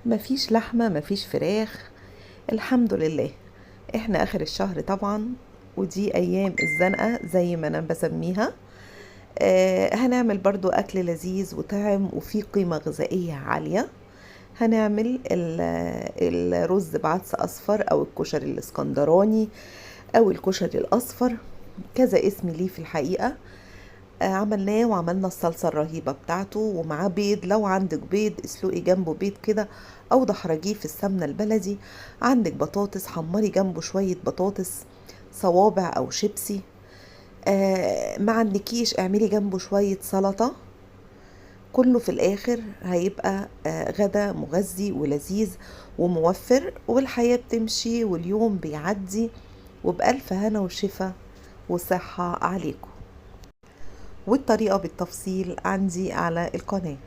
مفيش لحمة مفيش فراخ، الحمد لله. احنا اخر الشهر طبعا، ودي ايام الزنقة زي ما انا بسميها. هنعمل برضو اكل لذيذ وطعم وفيه قيمة غذائية عالية. هنعمل الرز بعدس اصفر او الكشري الاسكندراني او الكشري الاصفر، كذا اسم ليه في الحقيقة. عملناه وعملنا الصلصة الرهيبة بتاعته، ومعاه بيض. لو عندك بيض اسلقي جنبه بيض كده او دحرجيه في السمنة البلدي. عندك بطاطس حمري جنبه شوية بطاطس صوابع او شيبسي. ما عندكيش اعملي جنبه شوية سلطة. كله في الاخر هيبقى غدا مغذي ولذيذ وموفر، والحياة بتمشي واليوم بيعدي، وبألف هنا وشفا وصحة عليكم. والطريقة بالتفصيل عندي على القناة.